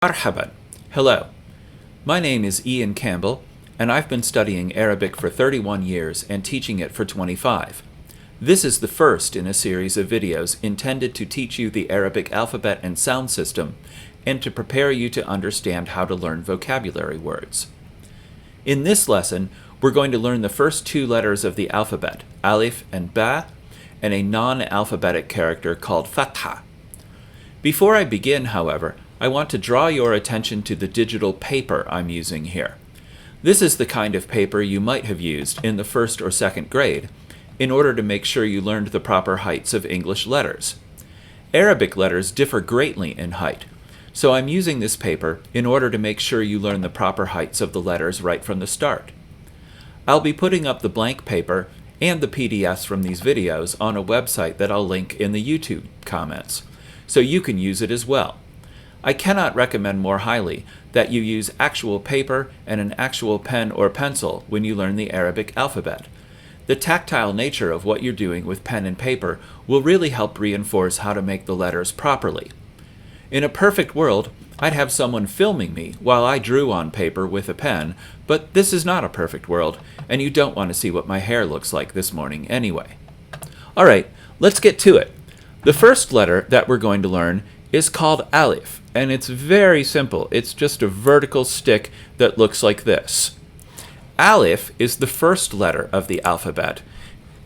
Marhaban. Hello. My name is Ian Campbell, and I've been studying Arabic for 31 years and teaching it for 25. This is the first in a series of videos intended to teach you the Arabic alphabet and sound system and to prepare you to understand how to learn vocabulary words. In this lesson, we're going to learn the first two letters of the alphabet, Alif and Ba, and a non-alphabetic character called Fatha. Before I begin, however, I want to draw your attention to the digital paper I'm using here. This is the kind of paper you might have used in the first or second grade in order to make sure you learned the proper heights of English letters. Arabic letters differ greatly in height, so I'm using this paper in order to make sure you learn the proper heights of the letters right from the start. I'll be putting up the blank paper and the PDFs from these videos on a website that I'll link in the YouTube comments, so you can use it as well. I cannot recommend more highly that you use actual paper and an actual pen or pencil when you learn the Arabic alphabet. The tactile nature of what you're doing with pen and paper will really help reinforce how to make the letters properly. In a perfect world, I'd have someone filming me while I drew on paper with a pen, but this is not a perfect world, and you don't want to see what my hair looks like this morning anyway. Alright, let's get to it. The first letter that we're going to learn is called Alif, and it's very simple. It's just a vertical stick that looks like this. Alif is the first letter of the alphabet,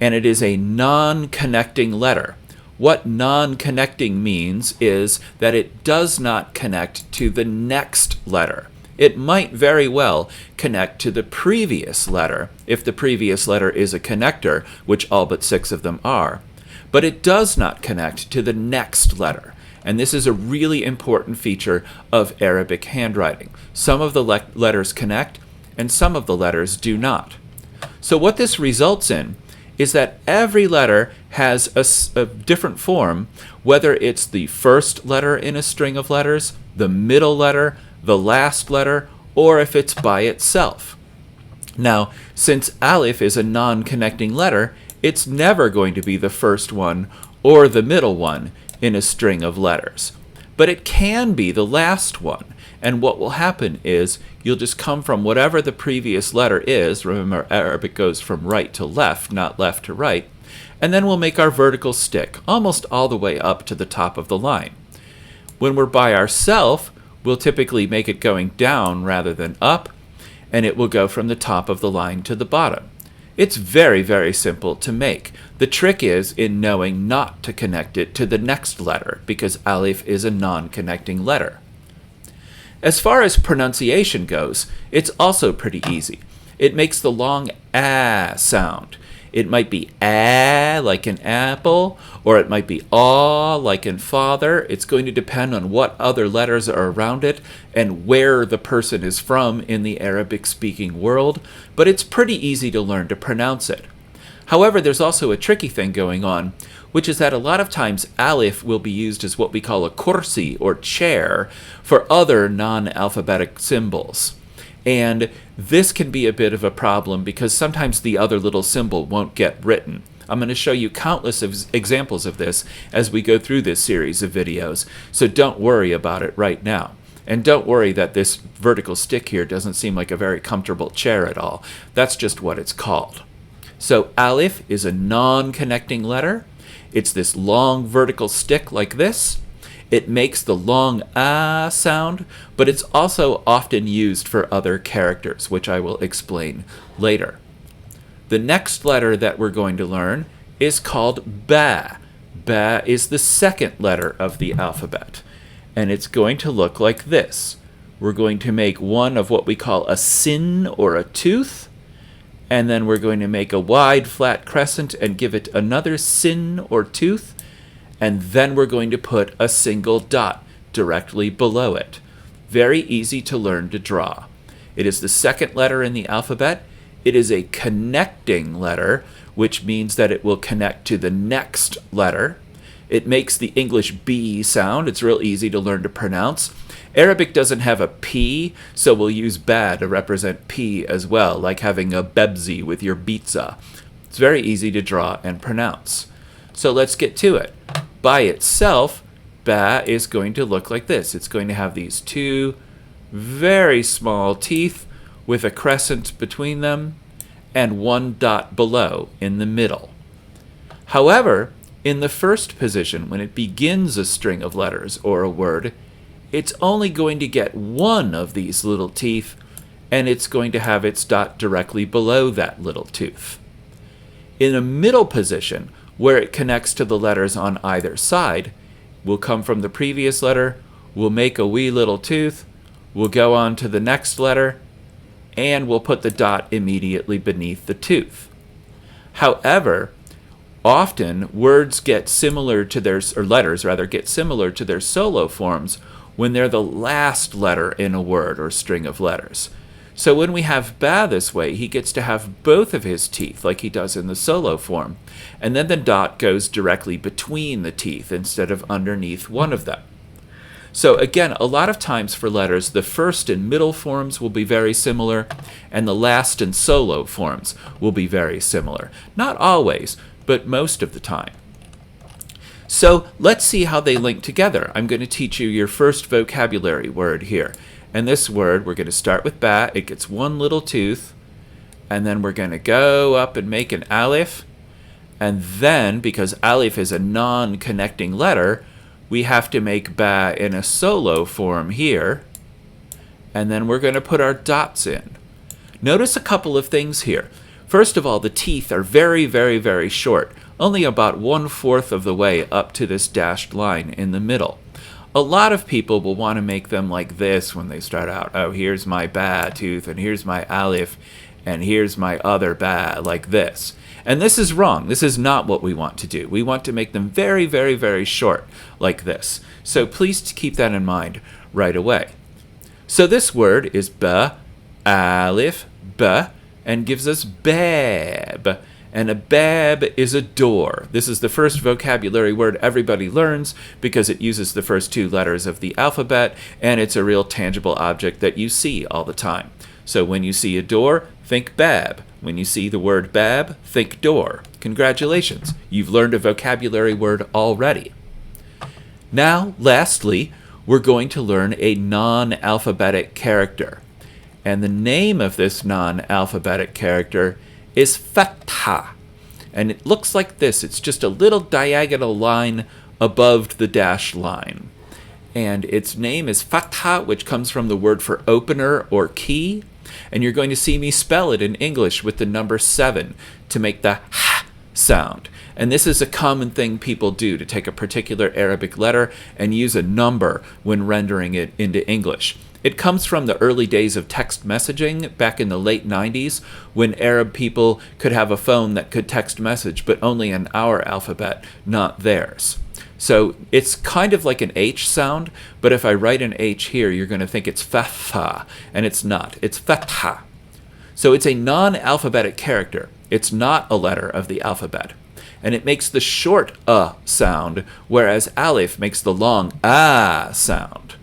and it is a non-connecting letter. What non-connecting means is that it does not connect to the next letter. It might very well connect to the previous letter, if the previous letter is a connector, which all but 6 of them are. But it does not connect to the next letter. And this is a really important feature of Arabic handwriting. Some of the letters connect, and some of the letters do not. So what this results in is that every letter has a different form, whether it's the first letter in a string of letters, the middle letter, the last letter, or if it's by itself. Now, since Alif is a non-connecting letter, it's never going to be the first one or the middle one in a string of letters. But it can be the last one, and what will happen is you'll just come from whatever the previous letter is. Remember, Arabic goes from right to left, not left to right, and then we'll make our vertical stick almost all the way up to the top of the line. When we're by ourselves, we'll typically make it going down rather than up, and it will go from the top of the line to the bottom. It's very, very simple to make. The trick is in knowing not to connect it to the next letter, because Alif is a non-connecting letter. As far as pronunciation goes, it's also pretty easy. It makes the long ah sound. It might be ah like in apple, or it might be aw like in father. It's going to depend on what other letters are around it and where the person is from in the Arabic-speaking world, but it's pretty easy to learn to pronounce it. However, there's also a tricky thing going on, which is that a lot of times Alif will be used as what we call a kursi or chair for other non-alphabetic symbols. And this can be a bit of a problem because sometimes the other little symbol won't get written. I'm going to show you countless examples of this as we go through this series of videos, so don't worry about it right now. And don't worry that this vertical stick here doesn't seem like a very comfortable chair at all. That's just what it's called. So Alif is a non-connecting letter. It's this long vertical stick like this. It makes the long ah sound, but it's also often used for other characters, which I will explain later. The next letter that we're going to learn is called Ba. Ba is the second letter of the alphabet, and it's going to look like this. We're going to make one of what we call a sin or a tooth, and then we're going to make a wide flat crescent and give it another sin or tooth, and then we're going to put a single dot directly below it. Very easy to learn to draw. It is the second letter in the alphabet. It is a connecting letter, which means that it will connect to the next letter. It makes the English B sound. It's real easy to learn to pronounce. Arabic doesn't have a P, so we'll use ba to represent P as well, like having a bebzi with your pizza. It's very easy to draw and pronounce. So let's get to it. By itself, ba is going to look like this. It's going to have these two very small teeth with a crescent between them and one dot below in the middle. However, in the first position, when it begins a string of letters or a word, it's only going to get one of these little teeth, and it's going to have its dot directly below that little tooth. In a middle position, where it connects to the letters on either side, we'll come from the previous letter, we'll make a wee little tooth, we'll go on to the next letter, and we'll put the dot immediately beneath the tooth. However, often words get similar to their, or letters rather, get similar to their solo forms when they're the last letter in a word or string of letters. So when we have ba this way, he gets to have both of his teeth like he does in the solo form, and then the dot goes directly between the teeth instead of underneath one of them. So again, a lot of times for letters, the first and middle forms will be very similar, and the last and solo forms will be very similar. Not always, but most of the time. So let's see how they link together. I'm going to teach you your first vocabulary word here. And this word, we're going to start with ba. It gets one little tooth, and then we're going to go up and make an alif. And then, because alif is a non-connecting letter, we have to make ba in a solo form here. And then we're going to put our dots in. Notice a couple of things here. First of all, the teeth are very, very, very short, only about 1/4 of the way up to this dashed line in the middle. A lot of people will want to make them like this when they start out. Oh, here's my ba tooth, and here's my alif, and here's my other ba, like this. And this is wrong. This is not what we want to do. We want to make them very, very, very short, like this. So please keep that in mind right away. So this word is ba, alif, ba, and gives us bab. And a bab is a door. This is the first vocabulary word everybody learns because it uses the first two letters of the alphabet, and it's a real tangible object that you see all the time. So when you see a door, think bab. When you see the word bab, think door. Congratulations, you've learned a vocabulary word already. Now, lastly, we're going to learn a non-alphabetic character. And the name of this non-alphabetic character is fatha. And it looks like this. It's just a little diagonal line above the dashed line. And its name is fatha, which comes from the word for opener or key. And you're going to see me spell it in English with the number 7 to make the h sound. And this is a common thing people do, to take a particular Arabic letter and use a number when rendering it into English. It comes from the early days of text messaging back in the late 90s, when Arab people could have a phone that could text message, but only in our alphabet, not theirs. So it's kind of like an H sound, but if I write an H here, you're going to think it's fatha, and it's not. It's fatha. So it's a non-alphabetic character. It's not a letter of the alphabet. And it makes the short sound, whereas alif makes the long sound.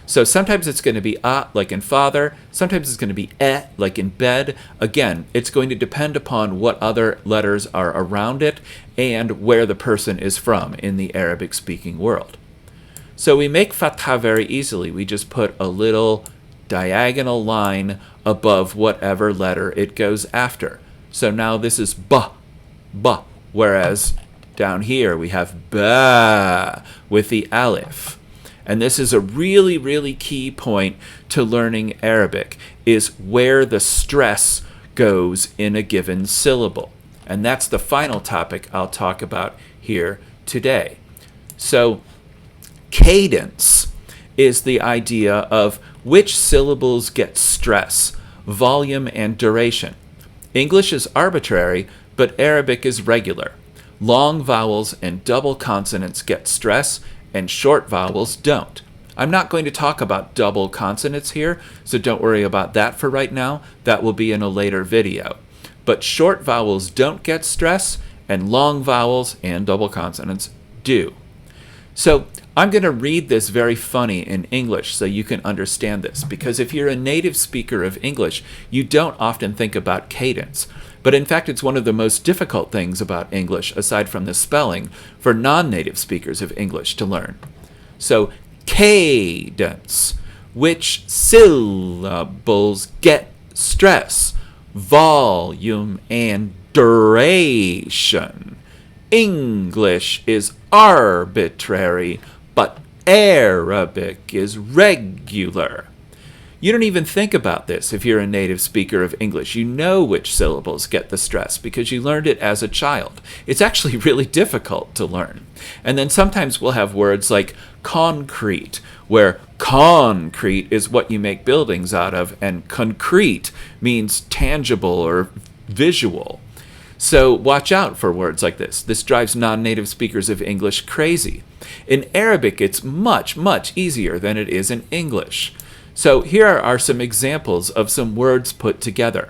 So sometimes it's going to be like in father, sometimes it's going to be like in bed. Again, it's going to depend upon what other letters are around it and where the person is from in the Arabic-speaking world. So we make fatha very easily. We just put a little diagonal line above whatever letter it goes after. So now this is ba, whereas down here we have ba with the alif. And this is a really, really key point to learning Arabic, is where the stress goes in a given syllable. And that's the final topic I'll talk about here today. So cadence is the idea of which syllables get stress, volume, and duration. English is arbitrary, but Arabic is regular. Long vowels and double consonants get stress, and short vowels don't. I'm not going to talk about double consonants here, so don't worry about that for right now. That will be in a later video. But short vowels don't get stress, and long vowels and double consonants do. So I'm going to read this very funny in English so you can understand this, because if you're a native speaker of English, you don't often think about cadence. But in fact, it's one of the most difficult things about English, aside from the spelling, for non-native speakers of English to learn. So cadence. Which syllables get stress, volume, and duration? English is arbitrary, but Arabic is regular. You don't even think about this if you're a native speaker of English. You know which syllables get the stress because you learned it as a child. It's actually really difficult to learn. And then sometimes we'll have words like concrete, where concrete is what you make buildings out of, and concrete means tangible or visual. So watch out for words like this. This drives non-native speakers of English crazy. In Arabic, it's much, much easier than it is in English. So here are some examples of some words put together.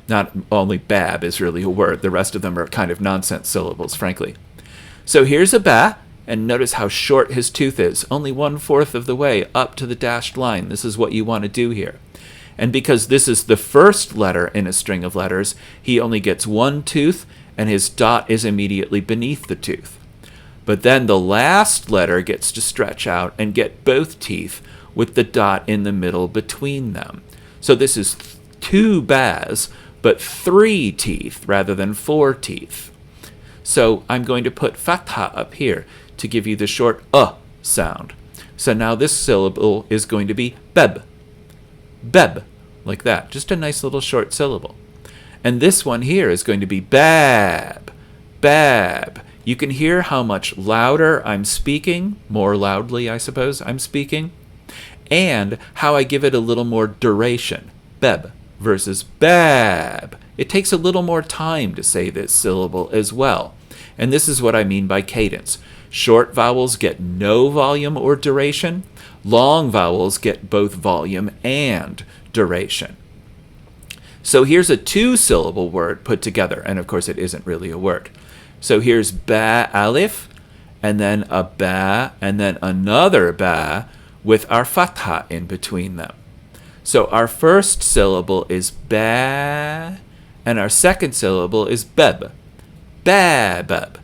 Not only bab is really a word. The rest of them are kind of nonsense syllables, frankly. So here's a ba, and notice how short his tooth is. Only 1/4 of the way up to the dashed line. This is what you want to do here. And because this is the first letter in a string of letters, he only gets one tooth, and his dot is immediately beneath the tooth. But then the last letter gets to stretch out and get both teeth, with the dot in the middle between them. So this is 2 bas, but 3 teeth rather than 4 teeth. So I'm going to put fatha up here to give you the short sound. So now this syllable is going to be beb. Beb, like that. Just a nice little short syllable. And this one here is going to be bab. Bab. You can hear how much louder I'm speaking, more loudly, I suppose, I'm speaking, and how I give it a little more duration. Beb versus bab. It takes a little more time to say this syllable as well. And this is what I mean by cadence. Short vowels get no volume or duration. Long vowels get both volume and duration. So here's a 2-syllable word put together. And of course, it isn't really a word. So here's ba alif, and then a ba, and then another ba, with our fatha in between them. So our first syllable is ba, and our second syllable is beb. Babab.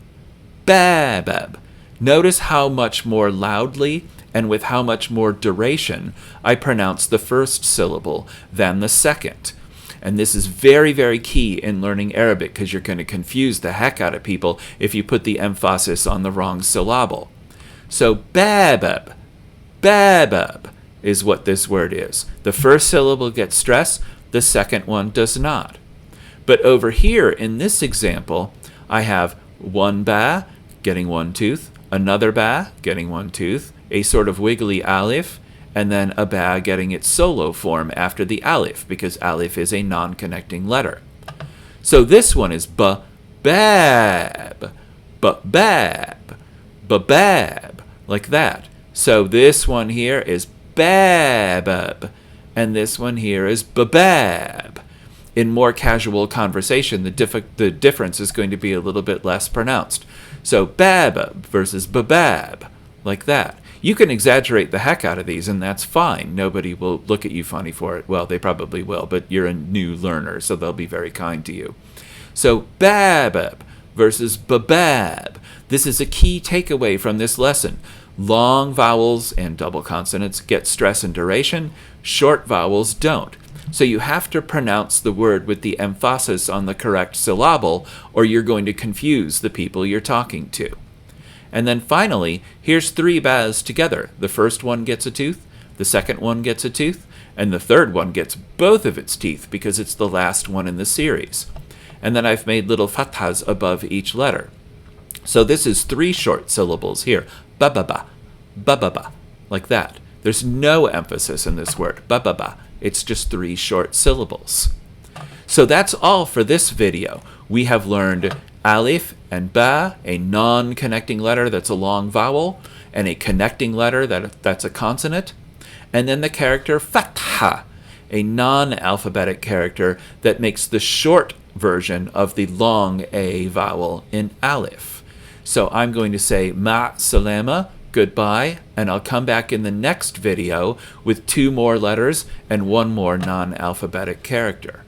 Babab. Notice how much more loudly and with how much more duration I pronounce the first syllable than the second. And this is very, very key in learning Arabic because you're going to confuse the heck out of people if you put the emphasis on the wrong syllable. So babab. Babab is what this word is. The first syllable gets stress, the second one does not. But over here in this example, I have one ba getting one tooth, another ba getting one tooth, a sort of wiggly alif, and then a ba getting its solo form after the alif, because alif is a non-connecting letter. So this one is ba-bab, ba-bab, ba-bab, like that. So this one here is babab, and this one here is babab. In more casual conversation, the difference is going to be a little bit less pronounced. So babab versus babab, like that. You can exaggerate the heck out of these, and that's fine. Nobody will look at you funny for it. Well, they probably will, but you're a new learner, so they'll be very kind to you. So babab versus babab. This is a key takeaway from this lesson. Long vowels and double consonants get stress and duration. Short vowels don't. So you have to pronounce the word with the emphasis on the correct syllable, or you're going to confuse the people you're talking to. And then finally, here's 3 bas together. The first one gets a tooth, the second one gets a tooth, and the third one gets both of its teeth because it's the last one in the series. And then I've made little fathas above each letter. So this is 3 short syllables here. Ba-ba-ba, ba-ba-ba, like that. There's no emphasis in this word, ba-ba-ba. It's just 3 short syllables. So that's all for this video. We have learned alif and ba, a non-connecting letter that's a long vowel, and a connecting letter that's a consonant, and then the character fatha, a non-alphabetic character that makes the short version of the long A vowel in alif. So I'm going to say ma salama, goodbye, and I'll come back in the next video with 2 more letters and 1 more non-alphabetic character.